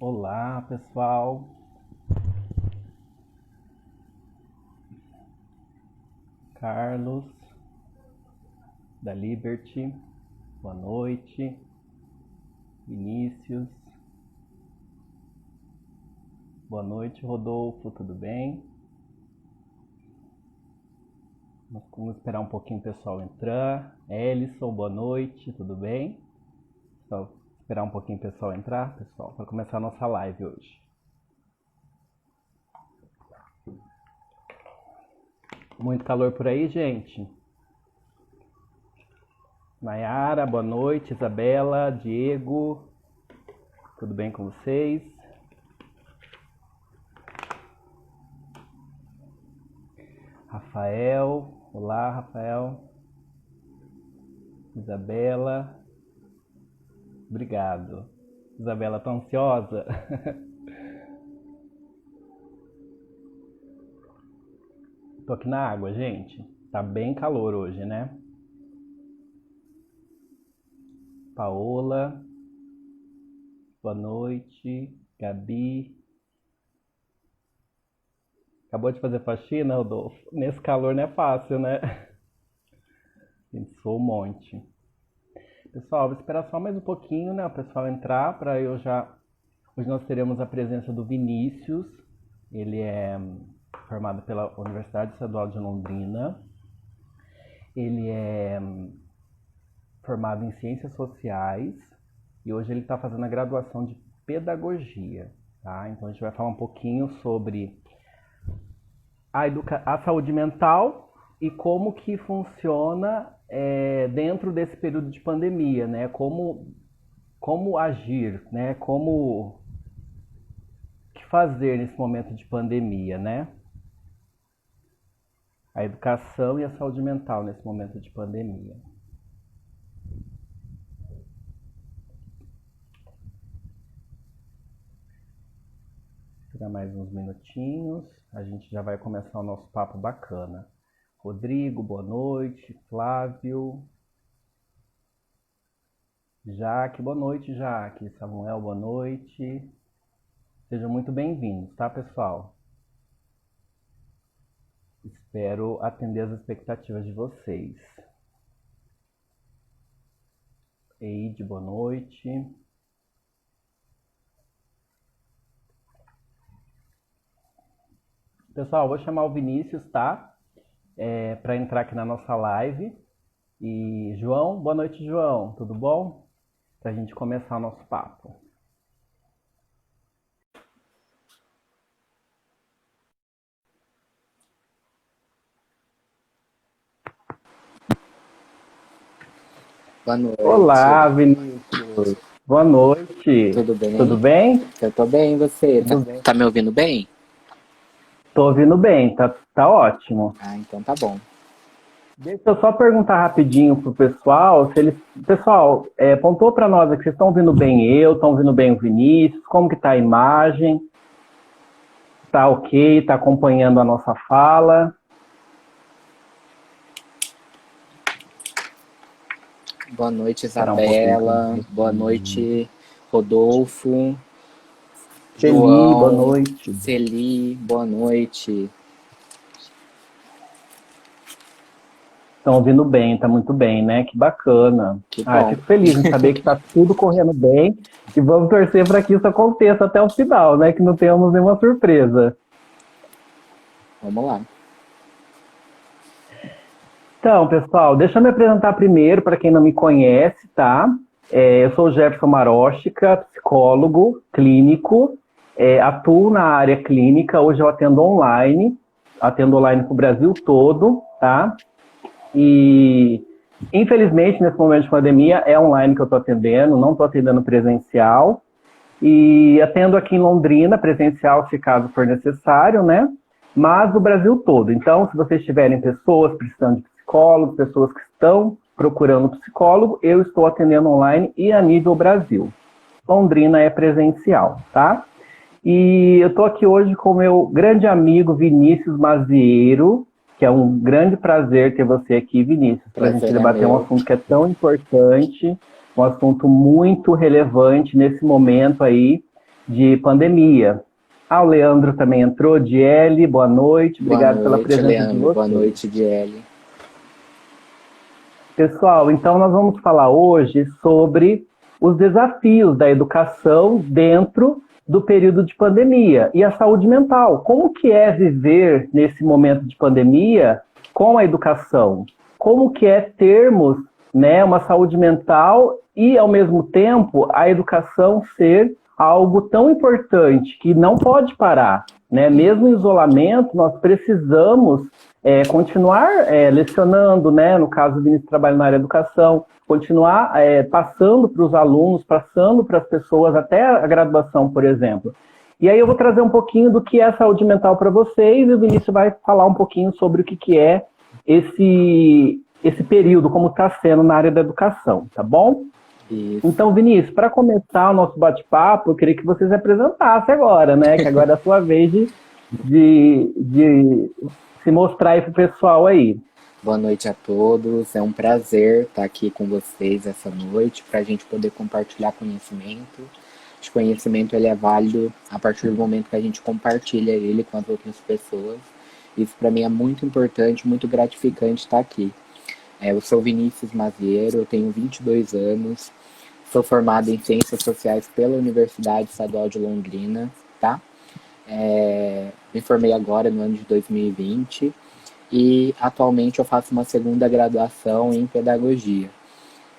Olá, pessoal. Carlos, da Liberty. Boa noite. Vinícius. Boa noite, Rodolfo. Tudo bem? Vamos esperar um pouquinho o pessoal entrar. Ellison, boa noite. Tudo bem? Só esperar um pouquinho o pessoal entrar, pessoal, para começar a nossa live hoje. Muito calor por aí, gente? Nayara, boa noite. Isabela, Diego, tudo bem com vocês? Rafael, olá, Rafael. Isabela, obrigado. Isabela, tá ansiosa? Tô aqui na água, gente. Tá bem calor hoje, né? Paola, boa noite. Gabi. Acabou de fazer faxina, Rodolfo? Nesse calor não é fácil, né? Pensou um monte. Pessoal, vou esperar só mais um pouquinho, né? O pessoal entrar para eu já... Hoje nós teremos a presença do Vinícius. Ele é formado pela Universidade Estadual de Londrina. Ele é formado em Ciências Sociais e hoje ele está fazendo a graduação de Pedagogia, tá? Então a gente vai falar um pouquinho sobre a saúde mental e como que funciona dentro desse período de pandemia, né? Como agir, né? O que fazer nesse momento de pandemia, né? A educação e a saúde mental nesse momento de pandemia. Esperar mais uns minutinhos, a gente já vai começar o nosso papo bacana. Rodrigo, boa noite. Flávio. Jaque, boa noite, Jaque. Samuel, boa noite. Sejam muito bem-vindos, tá, pessoal? Espero atender as expectativas de vocês. Eide, boa noite. Pessoal, vou chamar o Vinícius, tá? Para entrar aqui na nossa live. E João, boa noite, João. Tudo bom? Para a gente começar o nosso papo. Boa noite. Olá, Vinícius. Boa noite. Tudo bem? Tudo bem? Eu tô bem, e você? Tudo bem. Tá me ouvindo bem? Tô ouvindo bem, tá ótimo. Ah, então tá bom. Deixa eu só perguntar rapidinho pro pessoal, se eles... Pessoal, pontua para nós aqui, vocês estão ouvindo bem estão ouvindo bem o Vinícius, como que tá a imagem? Tá ok? Tá acompanhando a nossa fala? Boa noite, Isabela. Boa noite, Rodolfo. Celi, João, boa noite. Celi, boa noite. Estão ouvindo bem, tá muito bem, né? Que bacana. Que bom. Fico feliz em saber que tá tudo correndo bem e vamos torcer para que isso aconteça até o final, né? Que não tenhamos nenhuma surpresa. Vamos lá. Então, pessoal, deixa eu me apresentar primeiro para quem não me conhece, tá? Eu sou o Jefferson Maróstica, psicólogo clínico, atuo na área clínica, hoje eu atendo online para o Brasil todo, tá? E, infelizmente, nesse momento de pandemia, é online que eu estou atendendo, não estou atendendo presencial. E atendo aqui em Londrina, presencial, se caso for necessário, né? Mas do Brasil todo. Então, se vocês tiverem pessoas precisando de psicólogo, pessoas que estão procurando psicólogo, eu estou atendendo online e a nível Brasil. Londrina é presencial, tá? E eu estou aqui hoje com o meu grande amigo Vinícius Mazieiro, que é um grande prazer ter você aqui, Vinícius, para a gente debater um assunto que é tão importante, um assunto muito relevante nesse momento aí de pandemia. O Leandro também entrou, Diele, boa noite, obrigado pela presença Leandro. de vocês. Boa noite, Diele. Pessoal, então nós vamos falar hoje sobre os desafios da educação dentro do período de pandemia e a saúde mental. Como que é viver nesse momento de pandemia com a educação? Como que é termos, né, uma saúde mental e, ao mesmo tempo, a educação ser algo tão importante que não pode parar, né? Mesmo em isolamento, nós precisamos continuar lecionando, né? No caso, o Vinícius trabalha na área da educação, continuar passando para os alunos, passando para as pessoas até a graduação, por exemplo. E aí eu vou trazer um pouquinho do que é saúde mental para vocês e o Vinícius vai falar um pouquinho sobre o que é esse período, como está sendo na área da educação, tá bom? Isso. Então, Vinícius, para começar o nosso bate-papo, eu queria que vocês apresentassem agora, né? Que agora é a sua vez de se mostrar aí para o pessoal aí. Boa noite a todos, é um prazer estar aqui com vocês essa noite para a gente poder compartilhar conhecimento. Esse conhecimento ele é válido a partir do momento que a gente compartilha ele com as outras pessoas. Isso para mim é muito importante, muito gratificante estar aqui. Eu sou Vinícius Maziero, eu tenho 22 anos, sou formado em Ciências Sociais pela Universidade Estadual de Londrina, tá? Me formei agora no ano de 2020 e atualmente eu faço uma segunda graduação em Pedagogia.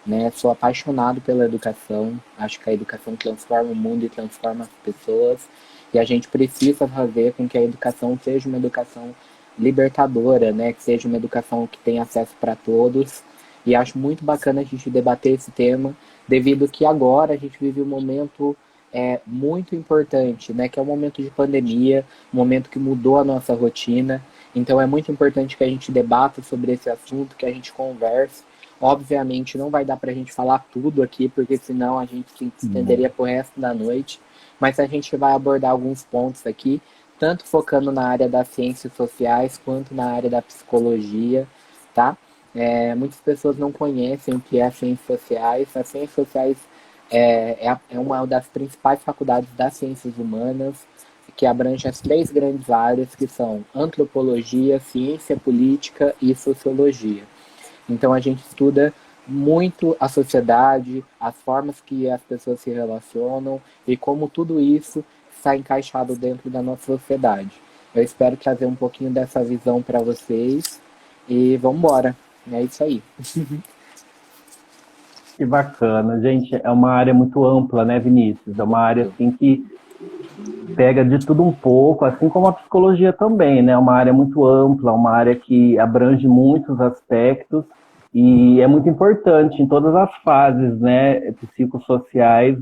Né? Sou apaixonado pela educação, acho que a educação transforma o mundo e transforma as pessoas e a gente precisa fazer com que a educação seja uma educação libertadora, né? Que seja uma educação que tenha acesso para todos. E acho muito bacana a gente debater esse tema, devido que agora a gente vive um momento muito importante, né? Que é um momento de pandemia, um momento que mudou a nossa rotina. Então é muito importante que a gente debata sobre esse assunto, que a gente converse. Obviamente não vai dar para a gente falar tudo aqui, porque senão a gente se estenderia pro resto da noite. Mas a gente vai abordar alguns pontos aqui, tanto focando na área das ciências sociais, quanto na área da psicologia, tá? Muitas pessoas não conhecem o que é as ciências sociais. As ciências sociais é uma das principais faculdades das ciências humanas, que abrange as 3 grandes áreas, que são antropologia, ciência política e sociologia. Então a gente estuda muito a sociedade, as formas que as pessoas se relacionam e como tudo isso está encaixado dentro da nossa sociedade. Eu espero trazer um pouquinho dessa visão para vocês e vamos embora. É isso aí. Que bacana, gente. É uma área muito ampla, né, Vinícius? É uma área assim que pega de tudo um pouco, assim como a psicologia também, né? É uma área muito ampla, uma área que abrange muitos aspectos e é muito importante em todas as fases, né, psicossociais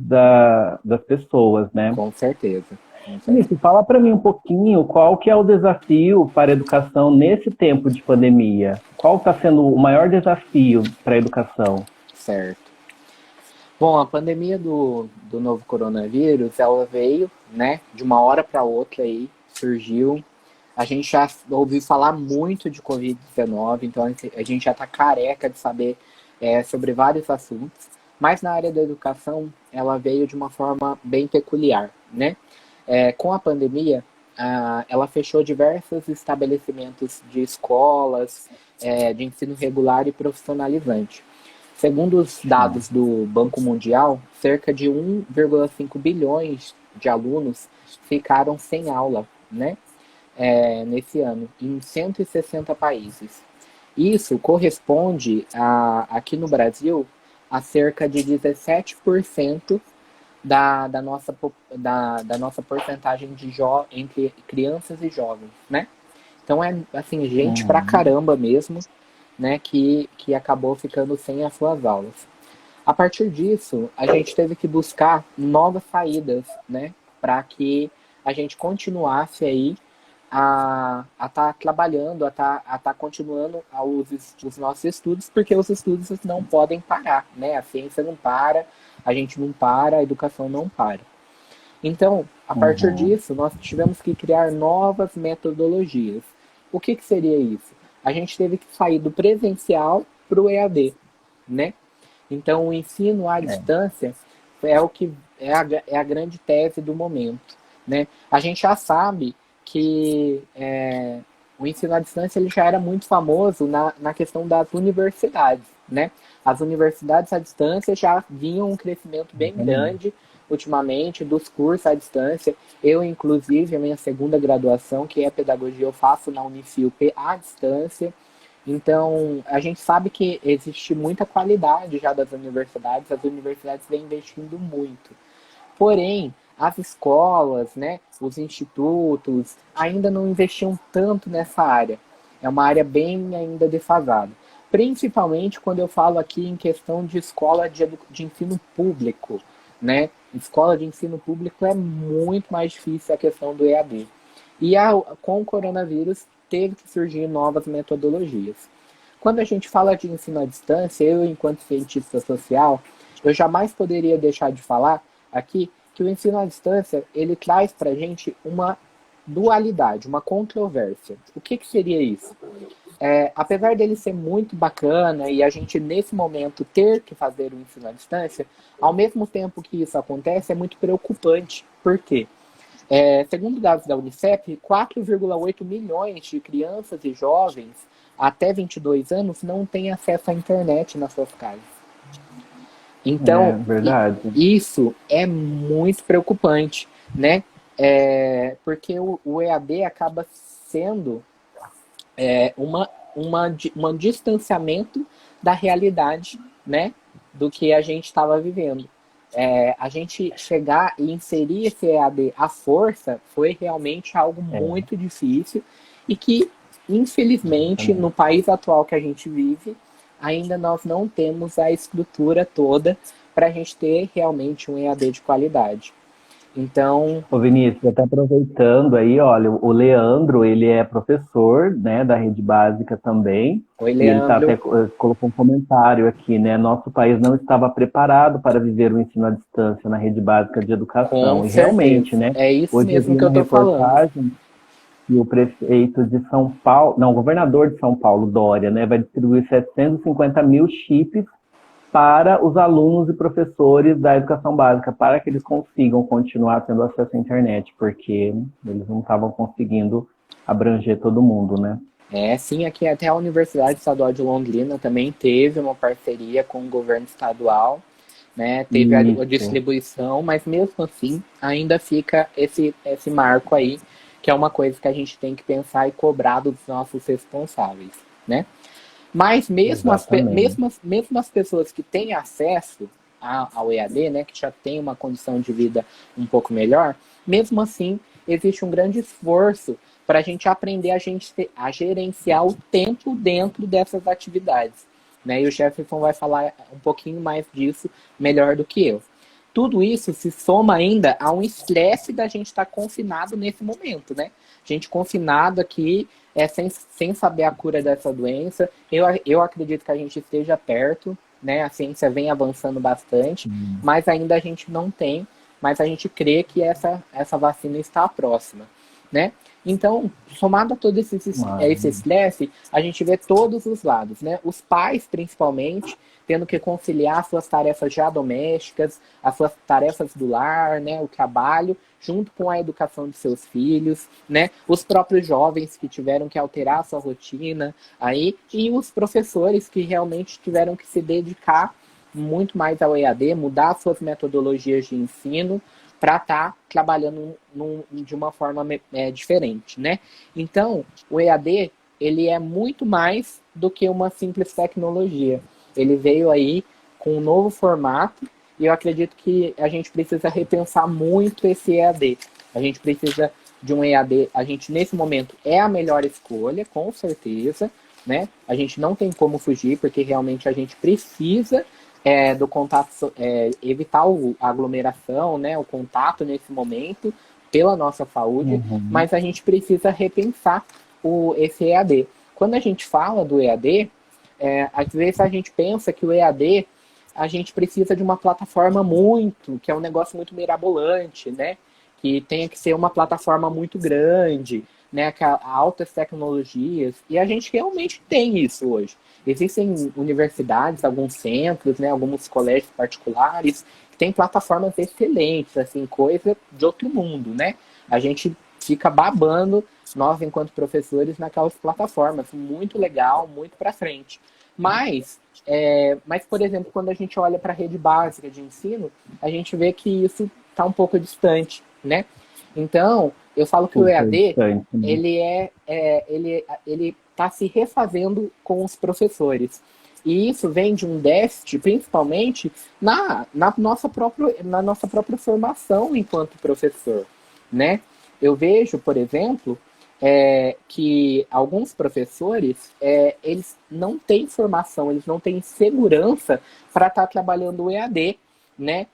das pessoas, né? Com certeza. Vinícius, fala para mim um pouquinho qual que é o desafio para a educação nesse tempo de pandemia. Qual está sendo o maior desafio para a educação? Certo. Bom, a pandemia do novo coronavírus, ela veio, né, de uma hora para outra aí, surgiu. A gente já ouviu falar muito de Covid-19, então a gente já está careca de saber sobre vários assuntos. Mas na área da educação, ela veio de uma forma bem peculiar, né? Com a pandemia, ela fechou diversos estabelecimentos de escolas, de ensino regular e profissionalizante. Segundo os dados do Banco Mundial, cerca de 1,5 bilhões de alunos ficaram sem aula, né? Nesse ano, em 160 países. Isso corresponde, aqui no Brasil, a cerca de 17% da nossa porcentagem entre crianças e jovens, né? Então assim, gente pra caramba mesmo, né, que acabou ficando sem as suas aulas. A partir disso, a gente teve que buscar novas saídas, né, para que a gente continuasse aí a estar trabalhando, a estar continuando os nossos estudos, porque os estudos não podem parar, né? A ciência não para, a gente não para, a educação não para. Então, a partir disso, nós tivemos que criar novas metodologias. O que seria isso? A gente teve que sair do presencial para o EAD, né? Então, o ensino à distância é o que é a grande tese do momento, né? A gente já sabe que o ensino à distância ele já era muito famoso na questão das universidades, né? As universidades à distância já vinham um crescimento bem grande ultimamente dos cursos à distância. Eu, inclusive, a minha segunda graduação, que é pedagogia, eu faço na Unifilp à distância. Então, a gente sabe que existe muita qualidade já das universidades, as universidades vêm investindo muito. Porém, as escolas, né, os institutos, ainda não investiam tanto nessa área. É uma área bem ainda defasada. Principalmente quando eu falo aqui em questão de escola de ensino público, né? Escola de ensino público é muito mais difícil a questão do EAD. E com o coronavírus teve que surgir novas metodologias. Quando a gente fala de ensino à distância, eu, enquanto cientista social, eu jamais poderia deixar de falar aqui que o ensino à distância ele traz para a gente uma dualidade, uma controvérsia. O que seria isso? Apesar dele ser muito bacana e a gente, nesse momento, ter que fazer o ensino à distância, ao mesmo tempo que isso acontece, é muito preocupante. Por quê? Segundo dados da Unicef, 4,8 milhões de crianças e jovens até 22 anos não têm acesso à internet nas suas casas. Então, verdade. isso é muito preocupante, né? Porque o EAD acaba sendo um distanciamento da realidade, né? Do que a gente estava vivendo. A gente chegar e inserir esse EAD à força foi realmente algo muito difícil e que, infelizmente, no país atual que a gente vive, ainda nós não temos a estrutura toda para a gente ter realmente um EAD de qualidade. Então... Ô Vinícius, até aproveitando aí, olha, o Leandro, ele é professor, né, da rede básica também. Oi, E ele Leandro. até colocou um comentário aqui, né? Nosso país não estava preparado para viver o ensino à distância na rede básica de educação. Com e realmente, certeza. né? É isso Hoje eu mesmo vi que eu uma tô falando. reportagem que o prefeito de São Paulo, não, o governador de São Paulo, Dória, né, vai distribuir 750 mil chips para os alunos e professores da educação básica, para que eles consigam continuar tendo acesso à internet, porque eles não estavam conseguindo abranger todo mundo, né? Sim, aqui até a Universidade Estadual de Londrina também teve uma parceria com o governo estadual, né? Teve a distribuição, mas mesmo assim ainda fica esse marco aí, que é uma coisa que a gente tem que pensar e cobrar dos nossos responsáveis, né? Mas mesmo as pessoas que têm acesso ao EAD, né, que já tem uma condição de vida um pouco melhor, mesmo assim existe um grande esforço para a gente aprender a gerenciar o tempo dentro dessas atividades, né? E o Jefferson vai falar um pouquinho mais disso melhor do que eu. Tudo isso se soma ainda a um estresse da gente estar confinado nesse momento, né? Gente confinado aqui, sem saber a cura dessa doença. Eu acredito que a gente esteja perto, né? A ciência vem avançando bastante, mas ainda a gente não tem, mas a gente crê que essa vacina está próxima, né? Então, somado a todo esse estresse, a gente vê todos os lados, né? Os pais, principalmente, tendo que conciliar suas tarefas já domésticas, as suas tarefas do lar, né? O trabalho, junto com a educação de seus filhos, né? Os próprios jovens que tiveram que alterar a sua rotina, aí, e os professores que realmente tiveram que se dedicar muito mais ao EAD, mudar suas metodologias de ensino, para estar trabalhando de uma forma diferente, né? Então, o EAD, ele é muito mais do que uma simples tecnologia. Ele veio aí com um novo formato e eu acredito que a gente precisa repensar muito esse EAD. A gente precisa de um EAD, a gente nesse momento é a melhor escolha, com certeza, né? A gente não tem como fugir, porque realmente a gente precisa do contato, evitar a aglomeração, né, o contato nesse momento, pela nossa saúde, mas a gente precisa repensar esse EAD. Quando a gente fala do EAD, às vezes a gente pensa que o EAD, a gente precisa de uma plataforma que é um negócio muito mirabolante, né, que tenha que ser uma plataforma muito grande, né, altas tecnologias, e a gente realmente tem isso hoje. Existem universidades, alguns centros, né, alguns colégios particulares que têm plataformas excelentes, assim, coisa de outro mundo, né? A gente fica babando, nós enquanto professores, naquelas plataformas, muito legal, muito para frente. Mas, por exemplo, quando a gente olha para a rede básica de ensino, a gente vê que isso está um pouco distante, né? Então, eu falo que o Super EAD, distante, né? ele está se refazendo com os professores. E isso vem de um déficit, principalmente na nossa própria formação enquanto professor, né? Eu vejo, por exemplo, que alguns professores, eles não têm formação, eles não têm segurança para estar trabalhando o EAD, né?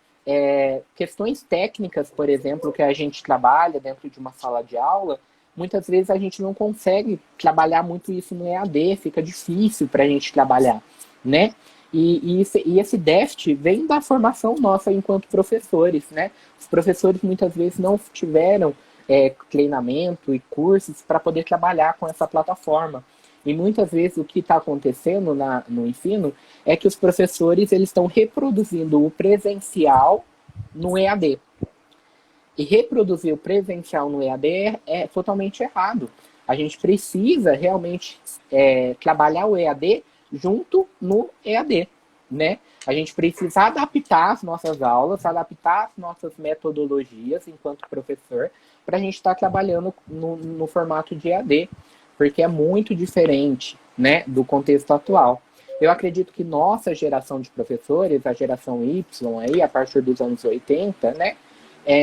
Questões técnicas, por exemplo, que a gente trabalha dentro de uma sala de aula, muitas vezes a gente não consegue trabalhar muito isso no EAD, fica difícil para a gente trabalhar, né? E esse déficit vem da formação nossa enquanto professores, né? Os professores muitas vezes não tiveram treinamento e cursos para poder trabalhar com essa plataforma. E muitas vezes o que está acontecendo no ensino é que os professores eles estão reproduzindo o presencial no EAD. E reproduzir o presencial no EAD é totalmente errado. A gente precisa realmente trabalhar o EAD junto no EAD, né? A gente precisa adaptar as nossas aulas, adaptar as nossas metodologias enquanto professor, para a gente estar trabalhando no formato de EAD, porque é muito diferente, né, do contexto atual. Eu acredito que nossa geração de professores, a geração Y, aí, a partir dos anos 80, né,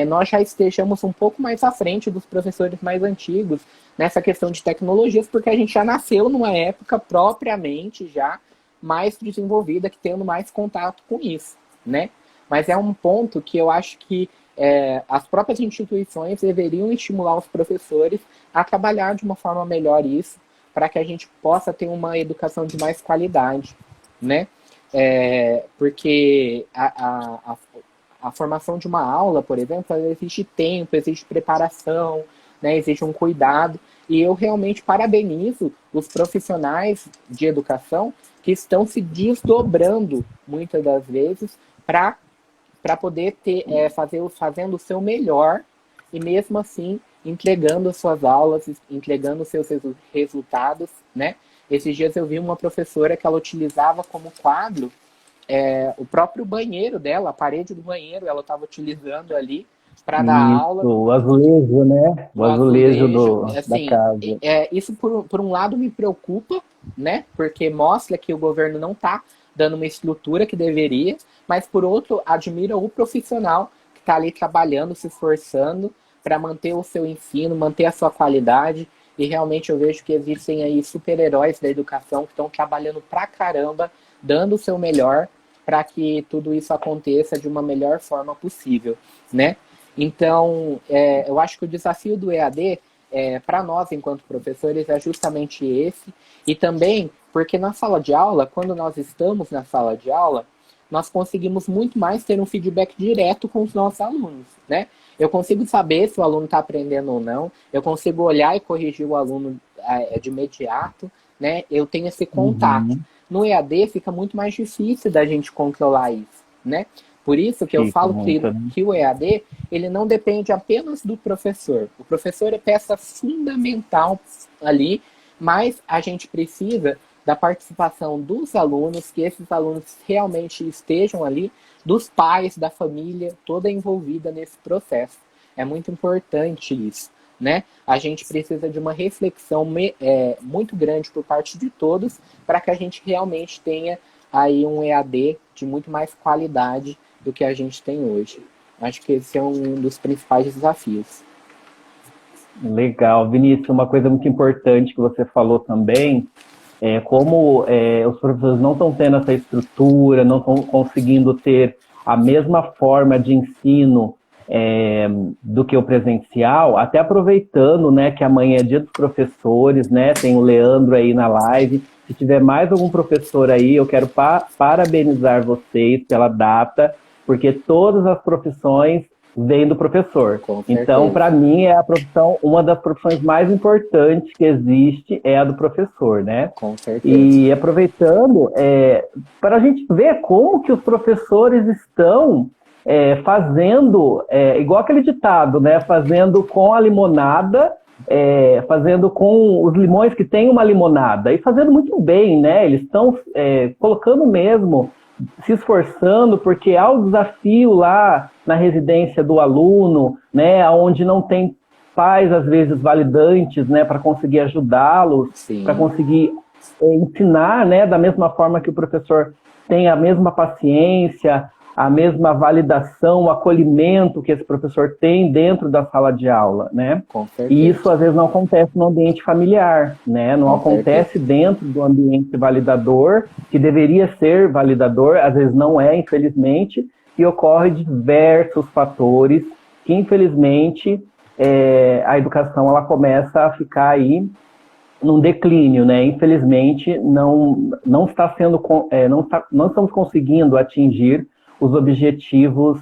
nós já estejamos um pouco mais à frente dos professores mais antigos nessa questão de tecnologias, porque a gente já nasceu numa época propriamente já mais desenvolvida, que tendo mais contato com isso, né? Mas é um ponto que eu acho que as próprias instituições deveriam estimular os professores a trabalhar de uma forma melhor isso, para que a gente possa ter uma educação de mais qualidade, né? Porque a formação de uma aula, por exemplo, exige tempo, exige preparação, né? Exige um cuidado, e eu realmente parabenizo os profissionais de educação que estão se desdobrando, muitas das vezes, para poder fazendo o seu melhor e mesmo assim entregando as suas aulas, entregando os seus resultados, né? Esses dias eu vi uma professora que ela utilizava como quadro o próprio banheiro dela, a parede do banheiro, ela estava utilizando ali para dar aula. Isso, o azulejo, né? O O azulejo azulejo, da assim, casa. isso por um lado me preocupa, né? Porque mostra que o governo não está dando uma estrutura que deveria, mas por outro, admira o profissional que está ali trabalhando, se esforçando para manter o seu ensino, manter a sua qualidade. E realmente eu vejo que existem aí super-heróis da educação que estão trabalhando pra caramba, dando o seu melhor para que tudo isso aconteça de uma melhor forma possível, né? Então, eu acho que o desafio do EAD, para nós, enquanto professores, é justamente esse. E também porque na sala de aula, quando nós estamos na sala de aula, nós conseguimos muito mais ter um feedback direto com os nossos alunos, né? Eu consigo saber se o aluno está aprendendo ou não, eu consigo olhar e corrigir o aluno de imediato, né? Eu tenho esse contato. Uhum. No EAD fica muito mais difícil da gente controlar isso, né? Por isso que eu Fica falo muito, né? que o EAD, ele não depende apenas do professor. O professor é peça fundamental ali, mas a gente precisa da participação dos alunos, que esses alunos realmente estejam ali, dos pais, da família, toda envolvida nesse processo. É muito importante isso, né? A gente precisa de uma reflexão muito grande por parte de todos para que a gente realmente tenha aí um EAD de muito mais qualidade do que a gente tem hoje. Acho que esse é um dos principais desafios. Legal, Vinícius, uma coisa muito importante que você falou também como os professores não estão tendo essa estrutura, não estão conseguindo ter a mesma forma de ensino do que o presencial, até aproveitando, né, que amanhã é dia dos professores, né, tem o Leandro aí na live. Se tiver mais algum professor aí, eu quero parabenizar vocês pela data, porque todas as profissões vem do professor. Com Então, certeza. para mim, é a profissão, uma das profissões mais importantes que existe é a do professor, né? Com certeza. E aproveitando, para a gente ver como que os professores estão fazendo, igual aquele ditado, né? Fazendo com a limonada, fazendo com os limões que tem uma limonada, e fazendo muito bem, né? Eles estão colocando mesmo, se esforçando, porque há o desafio lá na residência do aluno, né? Onde não tem pais, às vezes, validantes, né? Para conseguir ajudá-los, para conseguir ensinar, né? Da mesma forma que o professor tem a mesma paciência, a mesma validação, o acolhimento que esse professor tem dentro da sala de aula, né? Com certeza. E isso, às vezes, não acontece no ambiente familiar, né? Não acontece dentro do ambiente validador, que deveria ser validador, às vezes não é, infelizmente, e ocorre diversos fatores que, infelizmente, a educação ela começa a ficar aí num declínio, né? Infelizmente, não estamos conseguindo atingir os objetivos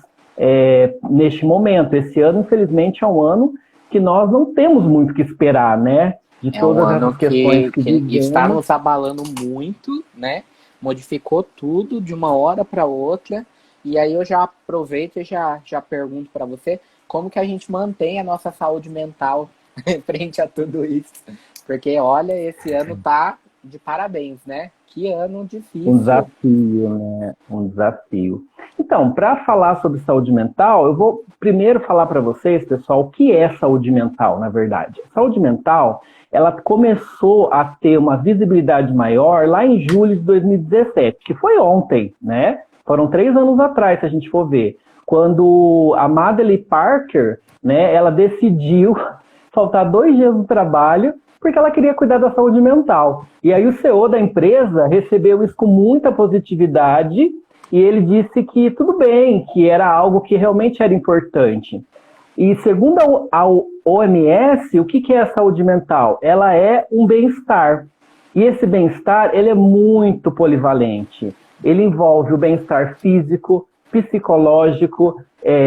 neste momento. Esse ano, infelizmente, é um ano que nós não temos muito o que esperar, né? De todas essas questões que está nos abalando muito, né? Modificou tudo de uma hora para outra. E aí eu já aproveito e já pergunto para você como que a gente mantém a nossa saúde mental frente a tudo isso. Porque, olha, esse ano tá de parabéns, né? Que ano difícil. Um desafio, né? Um desafio. Então, para falar sobre saúde mental, eu vou primeiro falar para vocês, pessoal, o que é saúde mental, na verdade. Saúde mental, ela começou a ter uma visibilidade maior lá em julho de 2017, que foi ontem, né? Foram 3 anos atrás, se a gente for ver, quando a Madeleine Parker, né, ela decidiu faltar 2 dias do trabalho porque ela queria cuidar da saúde mental. E aí o CEO da empresa recebeu isso com muita positividade e ele disse que tudo bem, que era algo que realmente era importante. E segundo a OMS, o que é a saúde mental? Ela é um bem-estar. E esse bem-estar, ele é muito polivalente. Ele envolve o bem-estar físico, psicológico,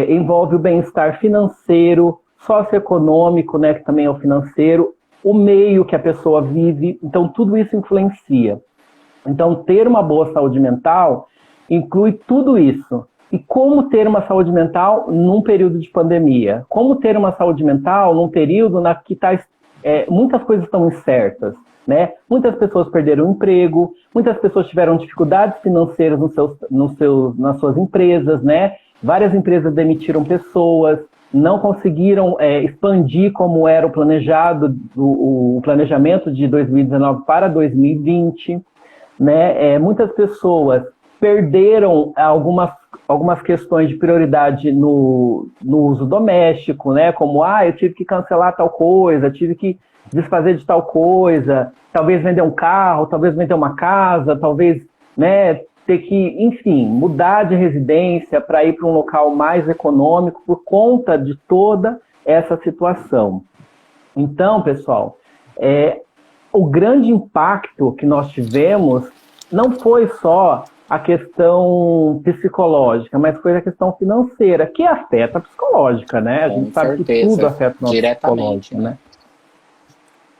envolve o bem-estar financeiro, socioeconômico, né, que também é o financeiro, o meio que a pessoa vive. Então, tudo isso influencia. Então, ter uma boa saúde mental inclui tudo isso. E como ter uma saúde mental num período de pandemia? Como ter uma saúde mental num período na que muitas coisas estão incertas, né? Muitas pessoas perderam o emprego, muitas pessoas tiveram dificuldades financeiras nas suas empresas, né? Várias empresas demitiram pessoas, não conseguiram expandir como era o planejado, o planejamento de 2019 para 2020, né? Muitas pessoas perderam algumas questões de prioridade no uso doméstico, né? Como, eu tive que cancelar tal coisa, tive que desfazer de tal coisa, talvez vender um carro, talvez vender uma casa, talvez, né, ter que, enfim, mudar de residência para ir para um local mais econômico por conta de toda essa situação. Então, pessoal, o grande impacto que nós tivemos não foi só a questão psicológica, mas foi a questão financeira, que afeta a psicológica, né? A gente sabe que tudo afeta o nosso psicológico, né?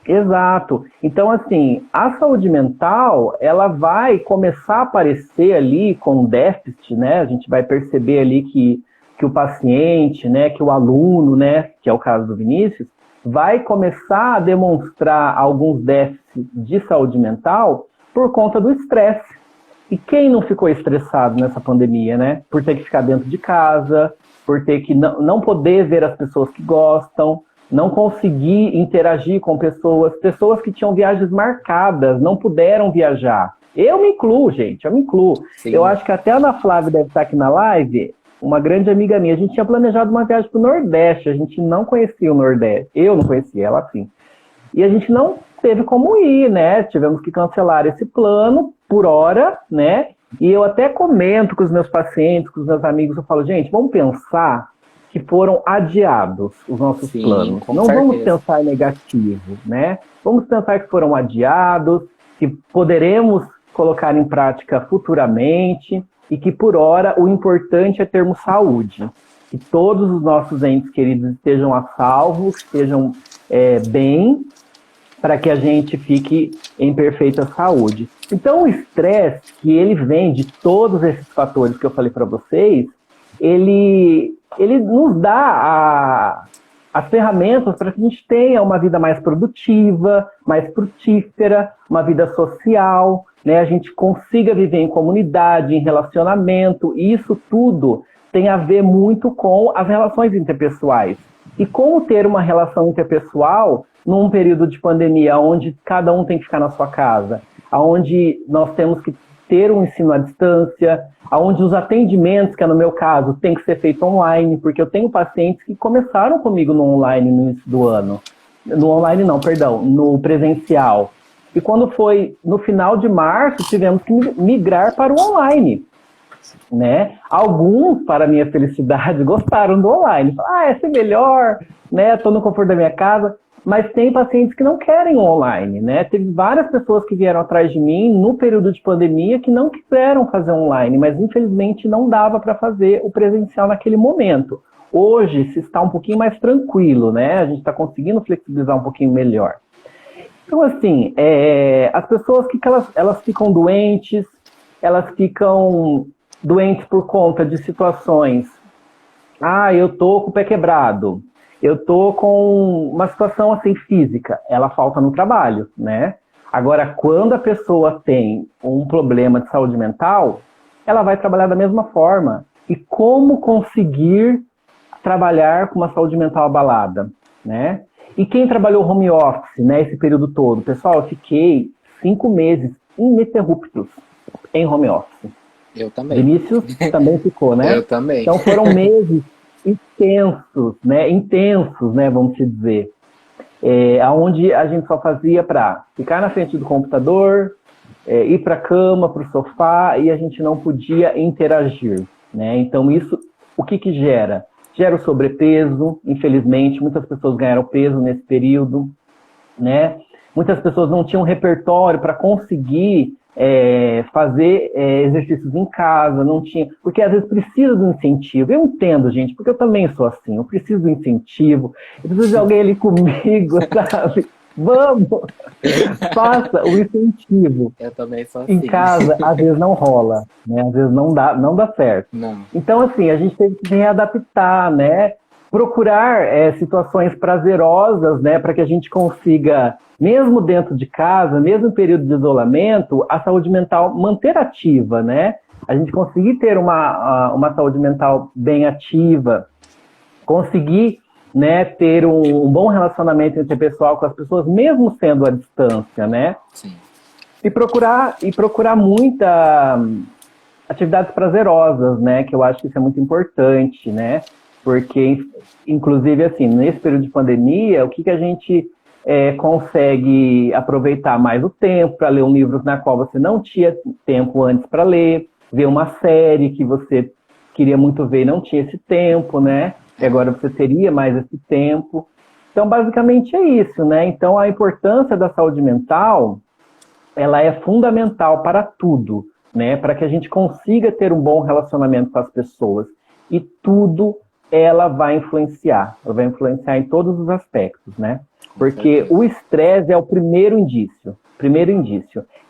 Exato. Então, assim, a saúde mental, ela vai começar a aparecer ali com déficit, né? A gente vai perceber ali que o paciente, né, que o aluno, né, que é o caso do Vinícius, vai começar a demonstrar alguns déficits de saúde mental por conta do estresse. E quem não ficou estressado nessa pandemia, né? Por ter que ficar dentro de casa, por ter que não poder ver as pessoas que gostam, não conseguir interagir com pessoas que tinham viagens marcadas, não puderam viajar. Eu me incluo, gente, eu me incluo. Sim. Eu acho que até a Ana Flávia deve estar aqui na live, uma grande amiga minha. A gente tinha planejado uma viagem para o Nordeste, a gente não conhecia o Nordeste. Eu não conhecia, ela sim. E a gente não teve como ir, né? Tivemos que cancelar esse plano por hora, né? E eu até comento com os meus pacientes, com os meus amigos, eu falo, gente, vamos pensar que foram adiados os nossos planos. Não vamos pensar em negativo, né? Vamos pensar que foram adiados, que poderemos colocar em prática futuramente e que, por hora, o importante é termos saúde. que todos os nossos entes queridos estejam a salvo, estejam bem, para que a gente fique em perfeita saúde. Então, o estresse, que ele vem de todos esses fatores que eu falei para vocês, ele nos dá as ferramentas para que a gente tenha uma vida mais produtiva, mais frutífera, uma vida social, né? A gente consiga viver em comunidade, em relacionamento, e isso tudo tem a ver muito com as relações interpessoais. E como ter uma relação interpessoal num período de pandemia, onde cada um tem que ficar na sua casa, onde nós temos que ter um ensino à distância, onde os atendimentos, que é no meu caso, tem que ser feito online, porque eu tenho pacientes que começaram comigo no online no início do ano. No online não, perdão, no presencial. E quando foi no final de março, tivemos que migrar para o online, né? Alguns, para minha felicidade, gostaram do online. Falaram, esse é melhor, né? Estou no conforto da minha casa. Mas tem pacientes que não querem o online, né? Teve várias pessoas que vieram atrás de mim no período de pandemia que não quiseram fazer online, mas infelizmente não dava para fazer o presencial naquele momento. Hoje se está um pouquinho mais tranquilo, né? A gente está conseguindo flexibilizar um pouquinho melhor. Então, assim, as pessoas que elas ficam doentes, elas ficam doentes por conta de situações. Eu tô com o pé quebrado. Eu tô com uma situação assim física, ela falta no trabalho, né? Agora, quando a pessoa tem um problema de saúde mental, ela vai trabalhar da mesma forma. E como conseguir trabalhar com uma saúde mental abalada, né? E quem trabalhou home office, né, esse período todo? Pessoal, eu fiquei 5 meses ininterruptos em home office. Eu também. Vinícius também ficou, né? Eu também. Então foram meses intensos, né, vamos te dizer, onde a gente só fazia para ficar na frente do computador, ir para a cama, para o sofá, e a gente não podia interagir, né? Então isso, o que gera? Gera o sobrepeso, infelizmente, muitas pessoas ganharam peso nesse período, né? Muitas pessoas não tinham repertório para conseguir fazer exercícios em casa, não tinha, porque às vezes precisa do incentivo. Eu entendo, gente, porque eu também sou assim, eu preciso do incentivo, eu preciso de alguém ali comigo, sabe? Vamos! Faça o incentivo. Eu também sou assim. Em casa, às vezes não rola, né? Às vezes não dá certo. Não. Então, assim, a gente teve que se readaptar, né? Procurar situações prazerosas, né? Para que a gente consiga, mesmo dentro de casa, mesmo em período de isolamento, a saúde mental manter ativa, né? A gente conseguir ter uma saúde mental bem ativa, conseguir, né, ter um bom relacionamento interpessoal com as pessoas, mesmo sendo à distância, né? Sim. E procurar muita atividades prazerosas, né? Que eu acho que isso é muito importante, né? Porque, inclusive, assim, nesse período de pandemia, o que a gente consegue aproveitar mais o tempo para ler um livro na qual você não tinha tempo antes para ler, ver uma série que você queria muito ver e não tinha esse tempo, né? E agora você teria mais esse tempo. Então, basicamente é isso, né? Então, a importância da saúde mental, ela é fundamental para tudo, né? Para que a gente consiga ter um bom relacionamento com as pessoas. E tudo ela vai influenciar em todos os aspectos, né? Porque o estresse é o primeiro indício.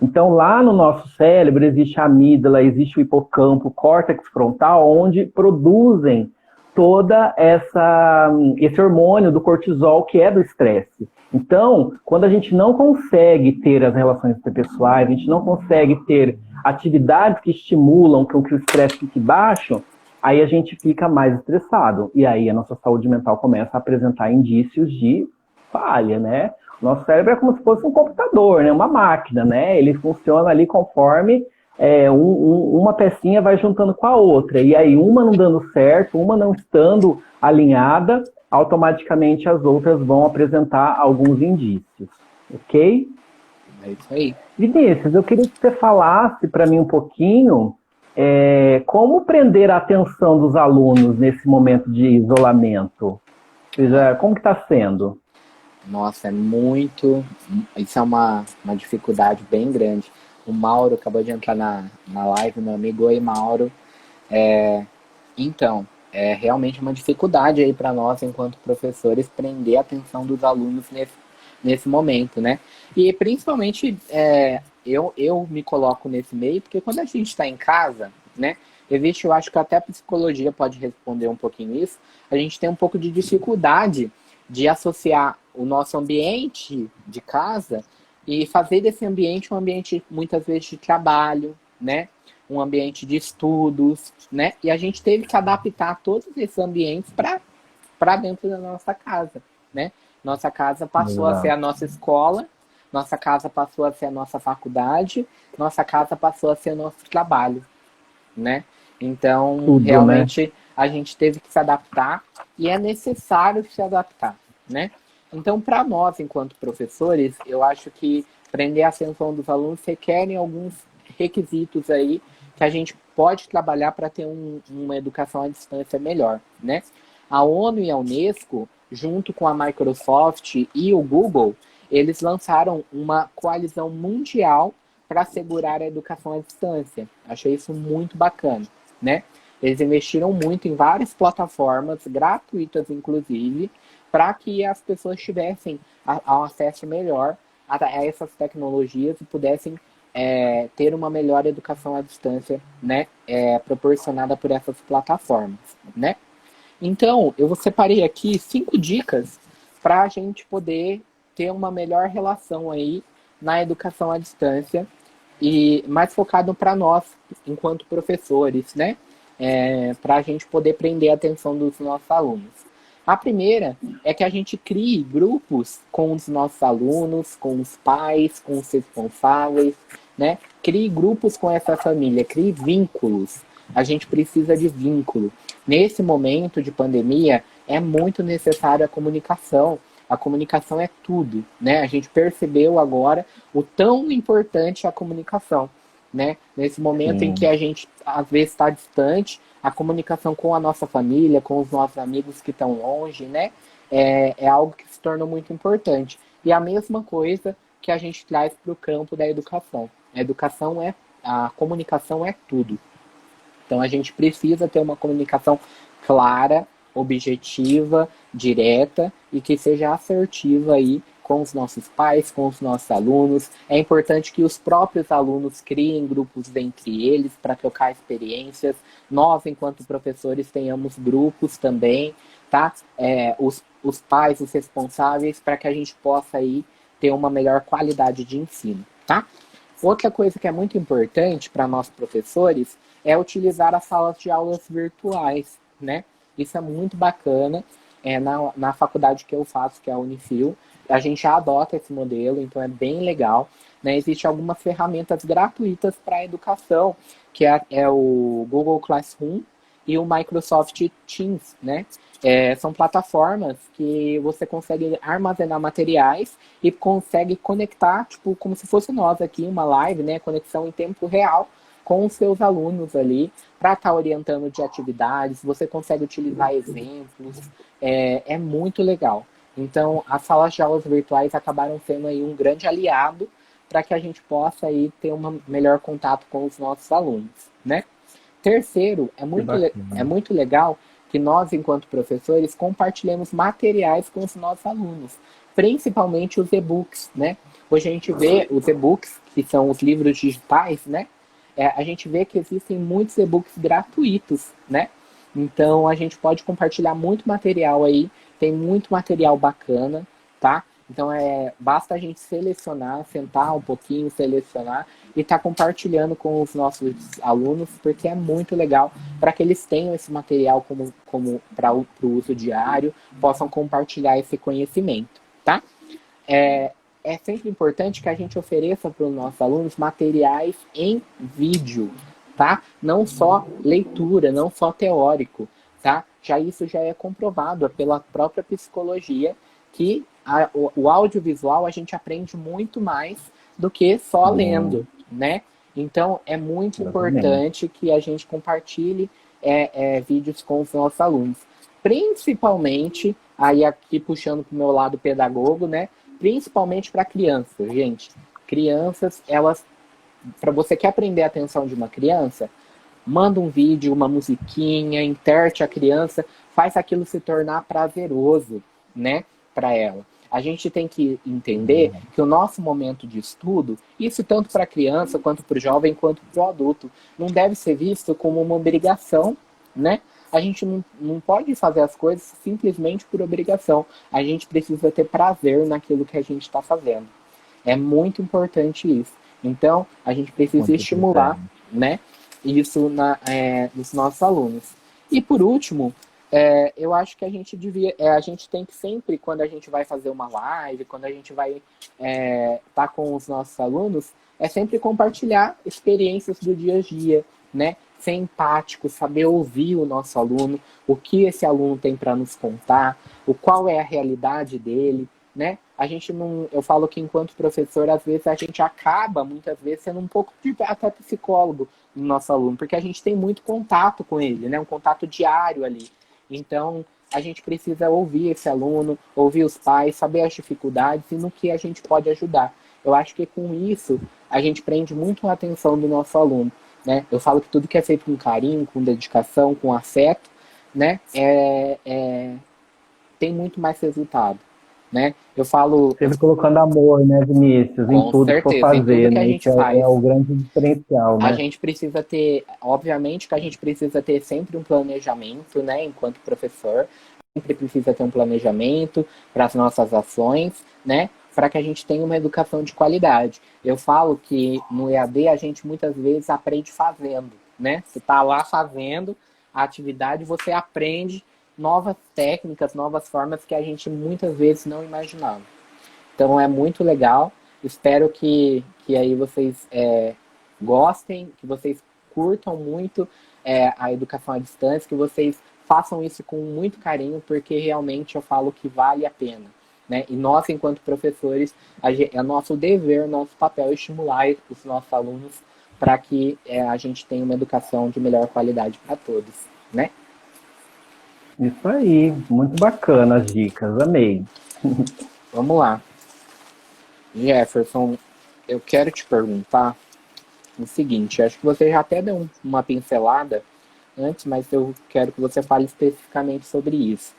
Então, lá no nosso cérebro existe a amígdala, existe o hipocampo, o córtex frontal, onde produzem toda esse hormônio do cortisol, que é do estresse. Então, quando a gente não consegue ter as relações interpessoais, a gente não consegue ter atividades que estimulam com que o estresse fique baixo, aí a gente fica mais estressado. E aí a nossa saúde mental começa a apresentar indícios de falha, né? O nosso cérebro é como se fosse um computador, né? Uma máquina, né? Ele funciona ali conforme uma pecinha vai juntando com a outra. E aí uma não dando certo, uma não estando alinhada, automaticamente as outras vão apresentar alguns indícios. Ok? É isso aí. Vinícius, eu queria que você falasse para mim um pouquinho como prender a atenção dos alunos nesse momento de isolamento. Ou seja, como que está sendo? Nossa, isso é uma dificuldade bem grande. O Mauro acabou de entrar na live, meu amigo. Oi, Mauro. Então, é realmente uma dificuldade aí para nós, enquanto professores, prender a atenção dos alunos nesse momento, né? E principalmente eu me coloco nesse meio, porque quando a gente está em casa, né? Existe, eu acho que até a psicologia pode responder um pouquinho isso, a gente tem um pouco de dificuldade de associar o nosso ambiente de casa e fazer desse ambiente um ambiente, muitas vezes, de trabalho, né? Um ambiente de estudos, né? E a gente teve que adaptar todos esses ambientes para dentro da nossa casa, né? Nossa casa passou a ser a Exato. nossa escola, nossa casa passou a ser a nossa faculdade, nossa casa passou a ser o nosso trabalho, né? Então, Tudo, né? realmente, a gente teve que se adaptar e é necessário se adaptar, né? Então, para nós, enquanto professores, eu acho que prender a atenção dos alunos requerem alguns requisitos aí que a gente pode trabalhar para ter uma educação à distância melhor, né? A ONU e a Unesco, junto com a Microsoft e o Google, eles lançaram uma coalizão mundial para assegurar a educação à distância. Achei isso muito bacana, né? Eles investiram muito em várias plataformas, gratuitas inclusive, para que as pessoas tivessem um acesso melhor a essas tecnologias e pudessem ter uma melhor educação à distância, né? Proporcionada por essas plataformas, né? Então, eu separei aqui 5 dicas para a gente poder ter uma melhor relação aí na educação à distância e mais focado para nós, enquanto professores, né? Para a gente poder prender a atenção dos nossos alunos. A primeira é que a gente crie grupos com os nossos alunos, com os pais, com os responsáveis, né? Crie grupos com essa família, crie vínculos. A gente precisa de vínculo. Nesse momento de pandemia, é muito necessária a comunicação. A comunicação é tudo, né? A gente percebeu agora o tão importante é a comunicação, né? Nesse momento em que Sim. a gente às vezes está distante, a comunicação com a nossa família, com os nossos amigos que estão longe, né? É algo que se tornou muito importante. E a mesma coisa que a gente traz para o campo da educação. A comunicação é tudo. Então a gente precisa ter uma comunicação clara, objetiva, direta e que seja assertiva aí com os nossos pais, com os nossos alunos. É importante que os próprios alunos criem grupos entre eles para trocar experiências. Nós, enquanto professores, tenhamos grupos também, tá? Os pais, os responsáveis, para que a gente possa aí ter uma melhor qualidade de ensino, tá? Outra coisa que é muito importante para nós professores é utilizar as salas de aulas virtuais, né? Isso é muito bacana. Na faculdade que eu faço, que é a Unifil, a gente já adota esse modelo, então é bem legal. Né? Existem algumas ferramentas gratuitas para a educação, que é o Google Classroom e o Microsoft Teams, né? São plataformas que você consegue armazenar materiais e consegue conectar, tipo, como se fosse nós aqui, uma live, né? Conexão em tempo real com os seus alunos ali, para estar orientando de atividades, você consegue utilizar exemplos, é muito legal. Então, as salas de aulas virtuais acabaram sendo aí um grande aliado para que a gente possa aí ter um melhor contato com os nossos alunos, né? Terceiro, Que é bacana. muito legal que nós, enquanto professores, compartilhemos materiais com os nossos alunos, principalmente os e-books, né? Hoje a gente vê os e-books, que são os livros digitais, né? A gente vê que existem muitos e-books gratuitos, né? Então a gente pode compartilhar muito material aí, tem muito material bacana, tá? Então basta a gente selecionar, sentar um pouquinho, selecionar e estar compartilhando com os nossos alunos, porque é muito legal para que eles tenham esse material como para o uso diário, possam compartilhar esse conhecimento, tá? É sempre importante que a gente ofereça para os nossos alunos materiais em vídeo, tá? Não só leitura, não só teórico, tá? Isso já é comprovado pela própria psicologia que o audiovisual a gente aprende muito mais do que só Sim, lendo, né? Então é muito exatamente. importante que a gente compartilhe vídeos com os nossos alunos, principalmente aí aqui puxando para o meu lado pedagogo, né? Principalmente para crianças, gente. Crianças, elas, para você quer aprender a atenção de uma criança, manda um vídeo, uma musiquinha, interte a criança, faz aquilo se tornar prazeroso, né, para ela. A gente tem que entender que o nosso momento de estudo, isso tanto para a criança, quanto para o jovem, quanto para o adulto, não deve ser visto como uma obrigação, né? A gente não pode fazer as coisas simplesmente por obrigação. A gente precisa ter prazer naquilo que a gente está fazendo. É muito importante isso. Então, a gente precisa Muito estimular, importante. né, isso nos nossos alunos. E por último, eu acho que a gente a gente tem que sempre, quando a gente vai fazer uma live, quando a gente vai estar com os nossos alunos, é sempre compartilhar experiências do dia a dia, né? Ser empático, saber ouvir o nosso aluno, o que esse aluno tem para nos contar, qual é a realidade dele, né? A gente não, eu falo que enquanto professor, às vezes a gente acaba, muitas vezes, sendo um pouco até psicólogo no nosso aluno, porque a gente tem muito contato com ele, né? Um contato diário ali. Então, a gente precisa ouvir esse aluno, ouvir os pais, saber as dificuldades e no que a gente pode ajudar. Eu acho que com isso, a gente prende muito a atenção do nosso aluno, né? Eu falo que tudo que é feito com carinho, com dedicação, com afeto, né? Tem muito mais resultado, né? Eu falo... Sempre colocando amor, né, Vinícius, em Com tudo que for certeza, em tudo fazer, que a né? gente Isso faz, é o grande diferencial, a né? gente precisa ter, obviamente que a gente precisa ter sempre um planejamento, né, enquanto professor, sempre precisa ter um planejamento para as nossas ações, né, para que a gente tenha uma educação de qualidade. Eu falo que no EAD a gente muitas vezes aprende fazendo, né? Você está lá fazendo a atividade, você aprende novas técnicas, novas formas que a gente muitas vezes não imaginava. Então é muito legal. Espero que aí vocês gostem, que vocês curtam muito a educação à distância, que vocês façam isso com muito carinho, porque realmente eu falo que vale a pena. Né? E nós, enquanto professores, é nosso dever, nosso papel estimular os nossos alunos para que a gente tenha uma educação de melhor qualidade para todos. Né? Isso aí, muito bacana as dicas, amei. Vamos lá. Jefferson, eu quero te perguntar o seguinte, acho que você já até deu uma pincelada antes, mas eu quero que você fale especificamente sobre isso.